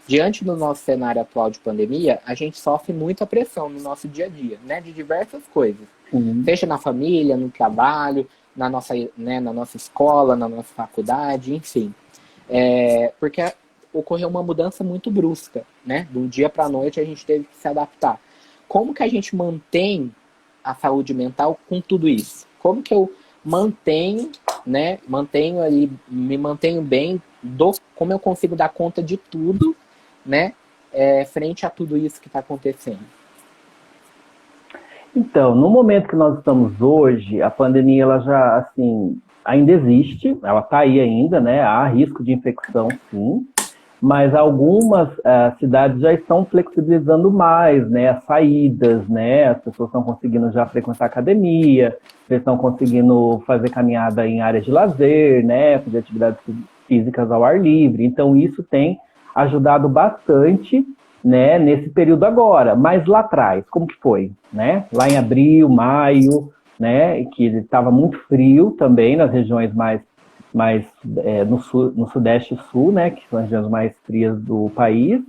Diante do nosso cenário atual de pandemia, a gente sofre muita pressão no nosso dia a dia, né, de diversas coisas. Sim. Seja na família, no trabalho, na nossa escola, na nossa faculdade, enfim. Porque ocorreu uma mudança muito brusca, né? De um dia para a noite a gente teve que se adaptar. Como que a gente mantém a saúde mental com tudo isso? Como que eu mantenho, né? Me mantenho bem, como eu consigo dar conta de tudo, né? Frente a tudo isso que está acontecendo. Então, no momento que nós estamos hoje, a pandemia ela já assim ainda existe, ela está aí ainda, né? Há risco de infecção, sim, mas algumas cidades já estão flexibilizando mais, né? As saídas, né? As pessoas estão conseguindo já frequentar academia, eles estão conseguindo fazer caminhada em áreas de lazer, né? Fazer atividades físicas ao ar livre. Então, isso tem ajudado bastante, né, nesse período agora. Mas lá atrás, como que foi? Né? Lá em abril, maio, né, que estava muito frio também nas regiões mais no sudeste e sul, né, que são as regiões mais frias do país,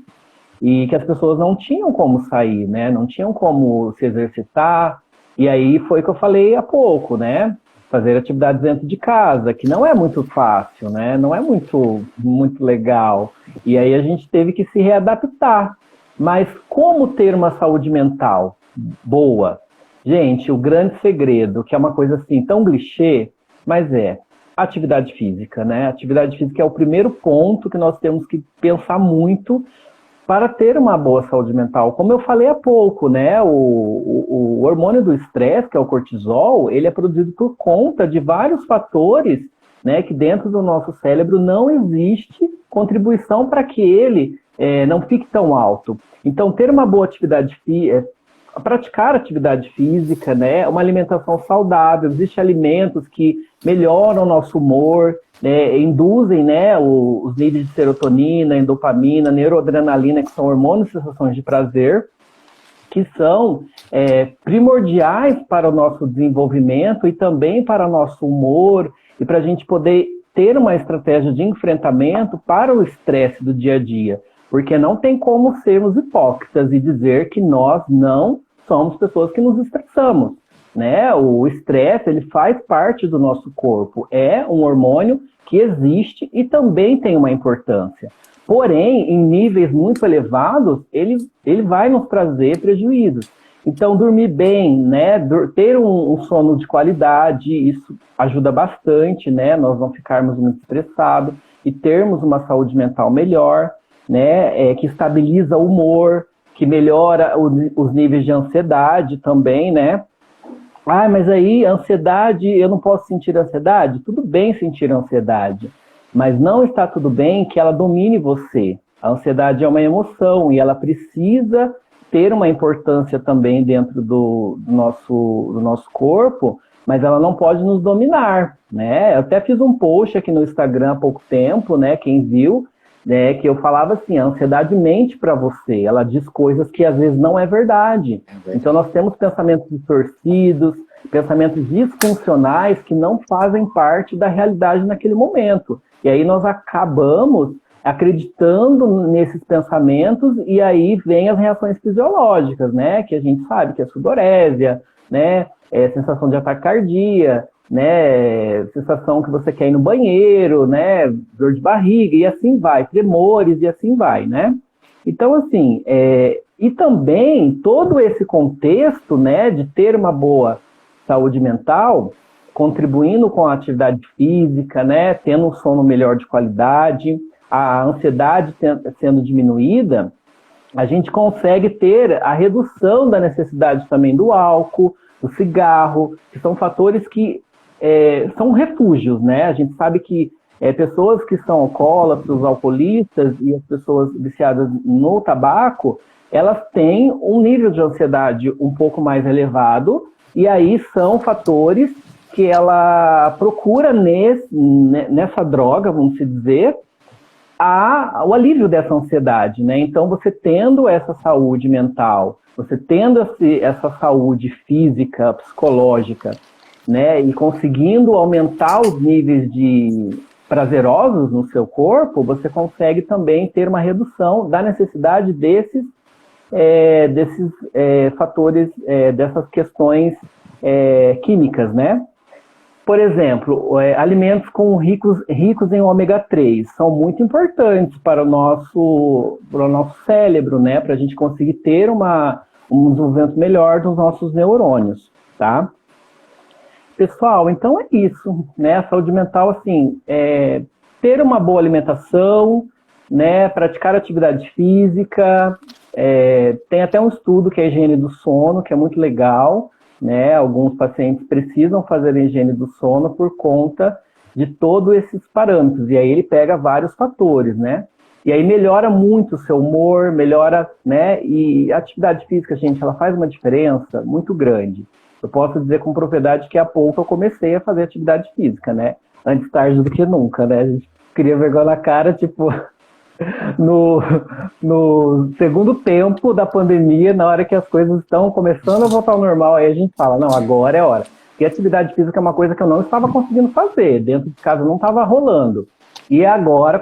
e que as pessoas não tinham como sair, né, não tinham como se exercitar, e aí foi que eu falei há pouco, né, fazer atividades dentro de casa, que não é muito fácil, né, não é muito legal, e aí a gente teve que se readaptar. Mas como ter uma saúde mental boa? Gente, o grande segredo, que é uma coisa assim tão clichê, mas atividade física, né? Atividade física é o primeiro ponto que nós temos que pensar muito para ter uma boa saúde mental. Como eu falei há pouco, né? O hormônio do estresse, que é o cortisol, ele é produzido por conta de vários fatores, né? Que dentro do nosso cérebro não existe contribuição para que ele não fique tão alto. Então, ter uma boa atividade física, praticar atividade física, né, uma alimentação saudável, existem alimentos que melhoram o nosso humor, né, induzem, né, os níveis de serotonina, endopamina, neuroadrenalina, que são hormônios e sensações de prazer, que são primordiais para o nosso desenvolvimento e também para o nosso humor e para a gente poder ter uma estratégia de enfrentamento para o estresse do dia a dia. Porque não tem como sermos hipócritas e dizer que nós não somos pessoas que nos estressamos, né? O estresse, ele faz parte do nosso corpo, é um hormônio que existe e também tem uma importância. Porém, em níveis muito elevados, ele vai nos trazer prejuízos. Então, dormir bem, né? Ter um sono de qualidade, isso ajuda bastante, né? Nós não ficarmos muito estressados e termos uma saúde mental melhor, né? Que estabiliza o humor, que melhora os níveis de ansiedade também, né? Ah, mas aí, ansiedade, eu não posso sentir ansiedade? Tudo bem sentir ansiedade, mas não está tudo bem que ela domine você. A ansiedade é uma emoção e ela precisa ter uma importância também dentro do nosso corpo, mas ela não pode nos dominar, né? Eu até fiz um post aqui no Instagram há pouco tempo, né? Quem viu, né? Que eu falava assim, a ansiedade mente para você, ela diz coisas que às vezes não é verdade. Então nós temos pensamentos distorcidos, pensamentos disfuncionais que não fazem parte da realidade naquele momento. E aí nós acabamos acreditando nesses pensamentos e aí vem as reações fisiológicas, né? Que a gente sabe que é sudorésia, né? Sensação de atacardia, né? Sensação que você quer ir no banheiro, né? Dor de barriga e assim vai, tremores e assim vai, né? Então, assim, e também todo esse contexto, né? De ter uma boa saúde mental, contribuindo com a atividade física, né? Tendo um sono melhor de qualidade, a ansiedade sendo diminuída, a gente consegue ter a redução da necessidade também do álcool, do cigarro, que são fatores que são refúgios, né? A gente sabe que pessoas que são alcoólatras, alcoolistas e as pessoas viciadas no tabaco, elas têm um nível de ansiedade um pouco mais elevado e aí são fatores que ela procura nessa droga, vamos dizer, o alívio dessa ansiedade, né? Então, você tendo essa saúde mental, você tendo essa saúde física, psicológica, né? E conseguindo aumentar os níveis de prazerosos no seu corpo, você consegue também ter uma redução da necessidade desses fatores, dessas questões químicas, né? Por exemplo, alimentos ricos em ômega 3 são muito importantes para o nosso cérebro, né? Para a gente conseguir ter um desenvolvimento melhor dos nossos neurônios, tá? Pessoal, então é isso, né? A saúde mental, assim, ter uma boa alimentação, né? Praticar atividade física, tem até um estudo que é a higiene do sono, que é muito legal, né? Alguns pacientes precisam fazer a higiene do sono por conta de todos esses parâmetros, e aí ele pega vários fatores, né? E aí melhora muito o seu humor, melhora, né? E a atividade física, gente, ela faz uma diferença muito grande. Eu posso dizer com propriedade que há pouco eu comecei a fazer atividade física, né? Antes tarde do que nunca, né? A gente cria vergonha na cara, tipo... No segundo tempo da pandemia, na hora que as coisas estão começando a voltar ao normal, aí a gente fala, não, agora é hora. Porque atividade física é uma coisa que eu não estava conseguindo fazer, dentro de casa não estava rolando. E agora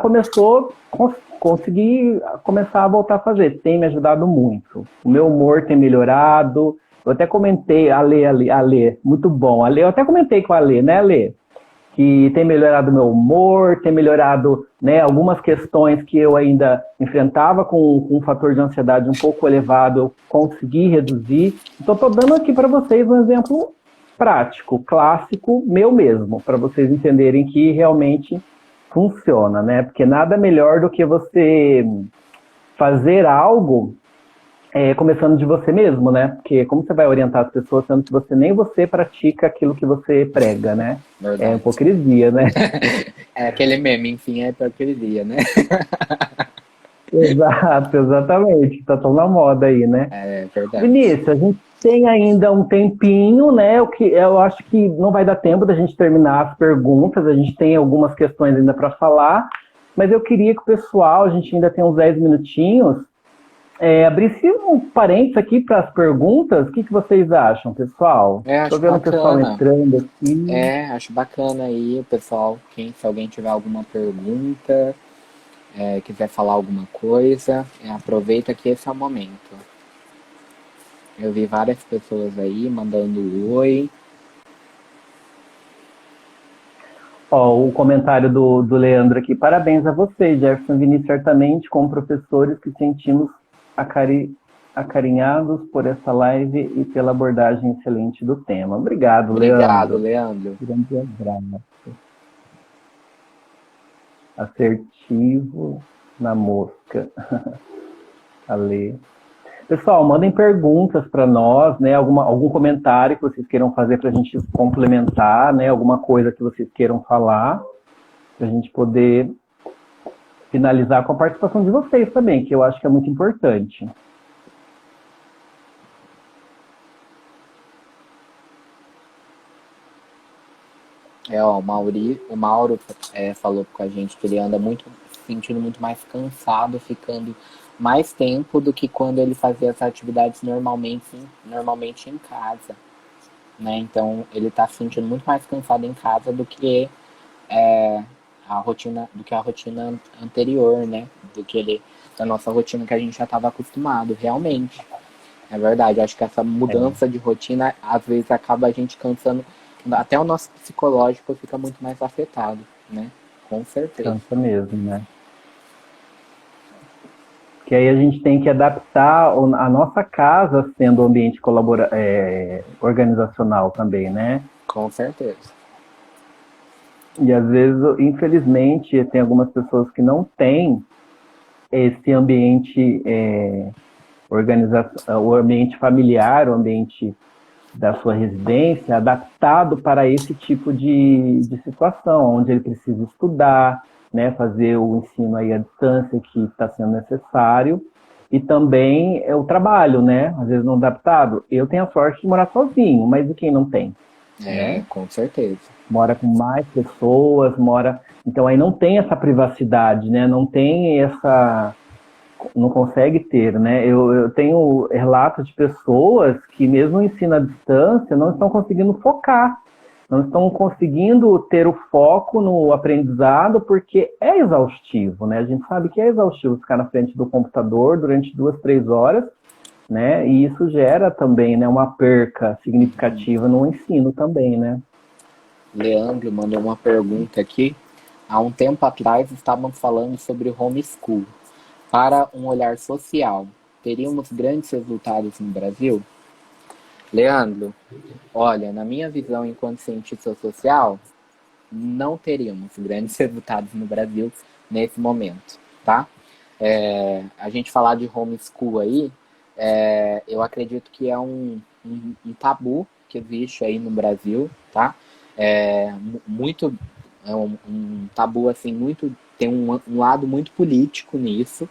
consegui começar a voltar a fazer, tem me ajudado muito. O meu humor tem melhorado, eu até comentei, Ale, muito bom. Ale, eu até comentei com a Ale, né, Ale? Que tem melhorado o meu humor, tem melhorado, né, algumas questões que eu ainda enfrentava com um fator de ansiedade um pouco elevado, eu consegui reduzir. Então, estou dando aqui para vocês um exemplo prático, clássico, meu mesmo, para vocês entenderem que realmente funciona, né? Porque nada melhor do que você fazer algo começando de você mesmo, né? Porque como você vai orientar as pessoas sendo que nem você pratica aquilo que você prega, né? Verdade. É hipocrisia, né? É aquele meme, enfim, é hipocrisia, né? Exato, exatamente. Tá tão na moda aí, né? É verdade. Vinícius, a gente tem ainda um tempinho, né? Eu acho que não vai dar tempo da gente terminar as perguntas, a gente tem algumas questões ainda para falar, mas eu queria que o pessoal, a gente ainda tem uns 10 minutinhos, Abrir-se um parênteses aqui para as perguntas. O que vocês acham, pessoal? Estou Acho vendo o pessoal bacana. entrando aqui. Acho bacana aí, o pessoal, se alguém tiver alguma pergunta, quiser falar alguma coisa, aproveita que esse é o momento. Eu vi várias pessoas aí mandando oi. O comentário do Leandro aqui. Parabéns a você, Jefferson Vinícius, certamente como professores que sentimos acarinhados por essa live e pela abordagem excelente do tema. Obrigado, Obrigado, Leandro. Leandro. Grande abraço. Assertivo na mosca. Ale. Pessoal, mandem perguntas para nós, né? Algum comentário que vocês queiram fazer para a gente complementar, né? Alguma coisa que vocês queiram falar, para a gente poder finalizar com a participação de vocês também, que eu acho que é muito importante. O Mauro falou com a gente que ele anda se sentindo muito mais cansado, ficando mais tempo do que quando ele fazia as atividades normalmente em casa, né? Então ele está se sentindo muito mais cansado em casa do que a rotina anterior, né? Da nossa rotina que a gente já estava acostumado, realmente. É verdade, acho que essa mudança de rotina às vezes acaba a gente cansando, até o nosso psicológico fica muito mais afetado, né? Com certeza. Cansa mesmo, né? Que aí a gente tem que adaptar a nossa casa sendo um ambiente organizacional também, né? Com certeza. E às vezes, infelizmente, tem algumas pessoas que não têm esse ambiente o ambiente familiar, o ambiente da sua residência, adaptado para esse tipo de situação, onde ele precisa estudar, né, fazer o ensino aí à distância que está sendo necessário, e também o trabalho, né, às vezes não adaptado. Eu tenho a sorte de morar sozinho, mas e quem não tem? Né? Com certeza. Mora com mais pessoas, então aí não tem essa privacidade, né, não consegue ter, né? Eu tenho relatos de pessoas que mesmo no ensino à distância não estão conseguindo focar, não estão conseguindo ter o foco no aprendizado porque é exaustivo, né? A gente sabe que é exaustivo ficar na frente do computador durante 2, 3 horas, né? E isso gera também, né, uma perca significativa no ensino também, né? Leandro mandou uma pergunta aqui. Há um tempo atrás estávamos falando sobre homeschool. Para um olhar social, teríamos grandes resultados no Brasil? Leandro, olha, na minha visão enquanto cientista social, não teríamos grandes resultados no Brasil nesse momento, tá? A gente falar de homeschool aí, eu acredito que é um tabu que existe aí no Brasil, tá? É um tabu assim, tem um lado muito político nisso,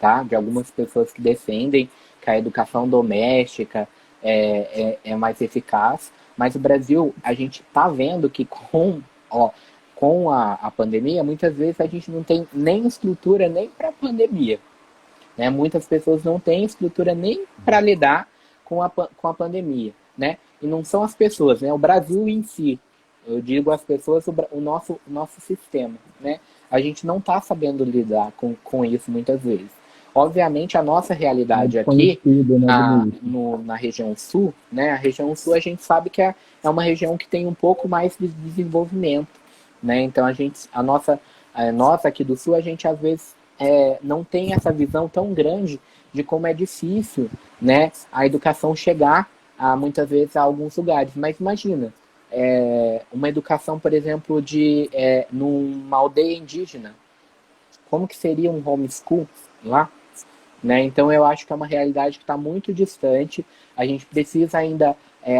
tá? De algumas pessoas que defendem que a educação doméstica é mais eficaz, mas o Brasil, a gente está vendo que com a pandemia, muitas vezes a gente não tem nem estrutura nem para a pandemia, né? Muitas pessoas não têm estrutura nem para lidar com a pandemia, né? E não são as pessoas, né? O Brasil em si, eu digo as pessoas, o nosso sistema, né? A gente não está sabendo lidar com isso muitas vezes. Obviamente, a nossa realidade aqui, né, na região sul, né? A região sul a gente sabe que é uma região que tem um pouco mais de desenvolvimento, né? Então, nós aqui do sul, a gente às vezes não tem essa visão tão grande de como é difícil, né, a educação chegar muitas vezes a alguns lugares. Mas imagina, uma educação, por exemplo, numa aldeia indígena. Como que seria um homeschool lá? Né? Então eu acho que é uma realidade que está muito distante. A gente precisa ainda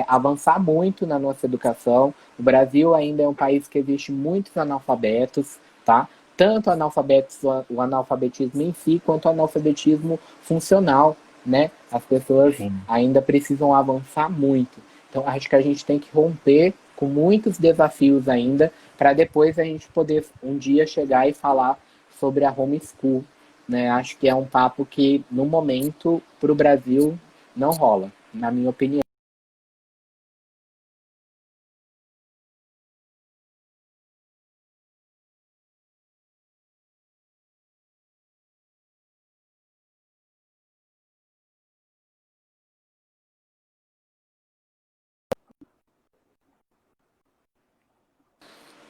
avançar muito na nossa educação. O Brasil ainda é um país que existe muitos analfabetos, tá? Tanto o analfabetismo em si, quanto o analfabetismo funcional, né? As pessoas ainda precisam avançar muito. Então acho que a gente tem que romper com muitos desafios ainda, para depois a gente poder um dia chegar e falar sobre a homeschool, né? Acho que é um papo que, no momento, para o Brasil, não rola, na minha opinião.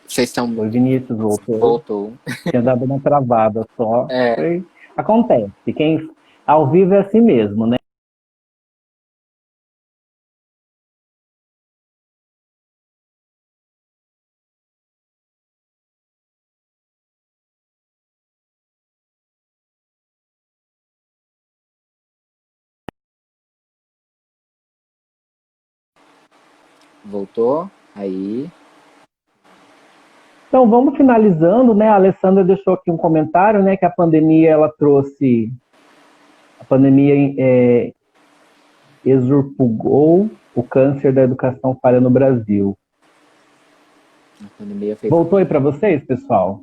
Vocês estão... Oi, Vinícius, voltou. Voltou. Tinha dado uma travada só. É, Foi... Acontece. Quem... Ao vivo é assim mesmo, né? voltou. Aí, Então, vamos finalizando, né? A Alessandra deixou aqui um comentário, né? Que a pandemia, ela trouxe... A pandemia exurpugou o câncer da educação falha no Brasil. a pandemia fez... Voltou aí para vocês, pessoal?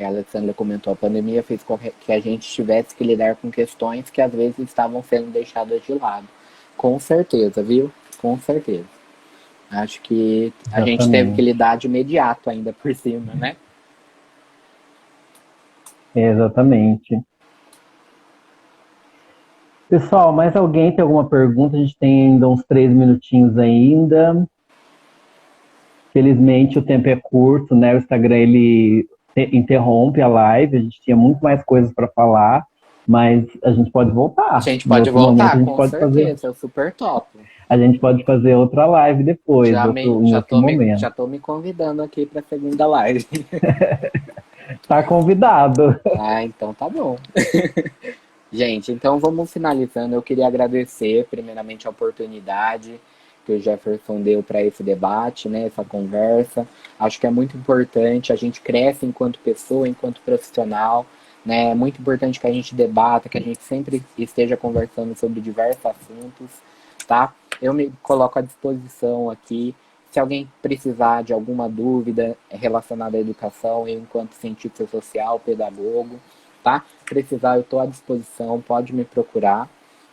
A Alessandra comentou, a pandemia fez com que a gente tivesse que lidar com questões que às vezes estavam sendo deixadas de lado. Com certeza, viu? Com certeza. Acho que a gente teve que Exatamente. lidar de imediato ainda por cima, né? Exatamente. Pessoal, mais alguém tem alguma pergunta? A gente tem ainda uns 3 minutinhos ainda. Felizmente o tempo é curto, né? O Instagram ele interrompe a live. A gente tinha muito mais coisas para falar, mas a gente pode A voltar. gente Em pode outro momento a voltar, gente com pode fazer, certeza, eu super topo. a gente pode fazer outra live depois, em outro momento. Já tô me convidando aqui para a segunda live. Tá convidado. Ah, então tá bom. Gente, então vamos finalizando. Eu queria agradecer primeiramente a oportunidade que o Jefferson deu para esse debate, né, essa conversa. Acho que é muito importante, a gente cresce enquanto pessoa, enquanto profissional, né? É muito importante que a gente debata, que a gente sempre esteja conversando sobre diversos assuntos, tá? Eu me coloco à disposição aqui. Se alguém precisar de alguma dúvida relacionada à educação, eu, enquanto cientista social, pedagogo, tá? Precisar, eu estou à disposição, pode me procurar,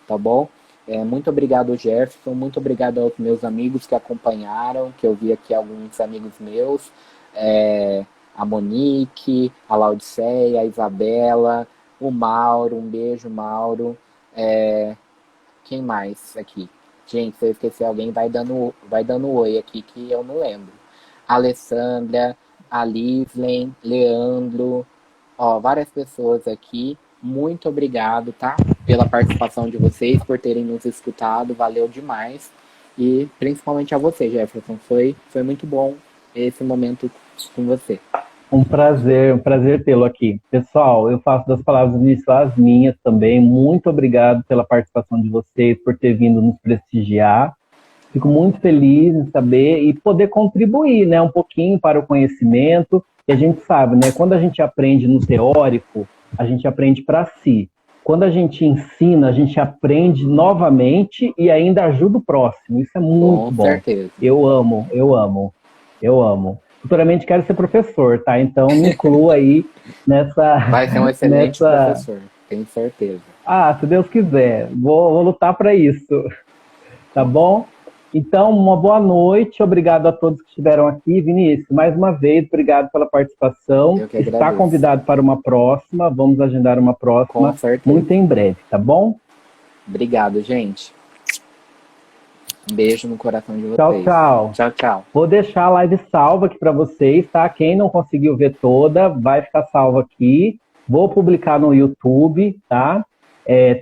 tá bom? Muito obrigado, Jefferson, muito obrigado aos meus amigos que acompanharam, que eu vi aqui alguns amigos meus, a Monique, a Laudiceia, a Isabela, o Mauro, um beijo, Mauro. Quem mais aqui? Gente, se eu esquecer alguém, vai dando oi aqui que eu não lembro. Alessandra, a Lislen, Leandro, ó, várias pessoas aqui. Muito obrigado, tá? Pela participação de vocês, por terem nos escutado, valeu demais. E principalmente a você, Jefferson, foi muito bom esse momento com você. Um prazer tê-lo aqui. Pessoal, eu faço das palavras do início as minhas também. Muito obrigado pela participação de vocês, por ter vindo nos prestigiar. Fico muito feliz em saber e poder contribuir, né, um pouquinho para o conhecimento. E a gente sabe, né, quando a gente aprende no teórico, a gente aprende para si. Quando a gente ensina, a gente aprende novamente e ainda ajuda o próximo. Isso é muito Com bom. certeza. Eu amo, eu amo, eu amo. Futuramente quero ser professor, tá? Então me inclua aí nessa, Vai ser um excelente nessa. professor, tenho certeza. Ah, se Deus quiser, vou lutar para isso. Tá bom? Então, uma boa noite, obrigado a todos que estiveram aqui. Vinícius, mais uma vez, obrigado pela participação. Eu que Está agradeço. convidado para uma próxima, vamos agendar uma Com próxima certeza. muito em breve, tá bom? Obrigado, gente. Um beijo no coração de vocês. Tchau, tchau. Tchau, tchau. Vou deixar a live salva aqui para vocês, tá? Quem não conseguiu ver toda, vai ficar salva aqui. Vou publicar no YouTube, tá?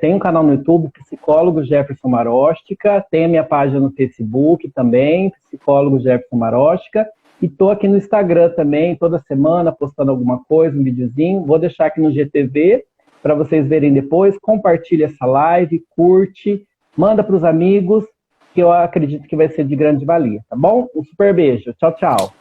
Tem um canal no YouTube, Psicólogo Jefferson Marostica. Tem a minha página no Facebook também, Psicólogo Jefferson Marostica. E tô aqui no Instagram também, toda semana, postando alguma coisa, um videozinho. Vou deixar aqui no GTV para vocês verem depois. Compartilhe essa live, curte, manda para os amigos, que eu acredito que vai ser de grande valia, tá bom? Um super beijo. Tchau, tchau.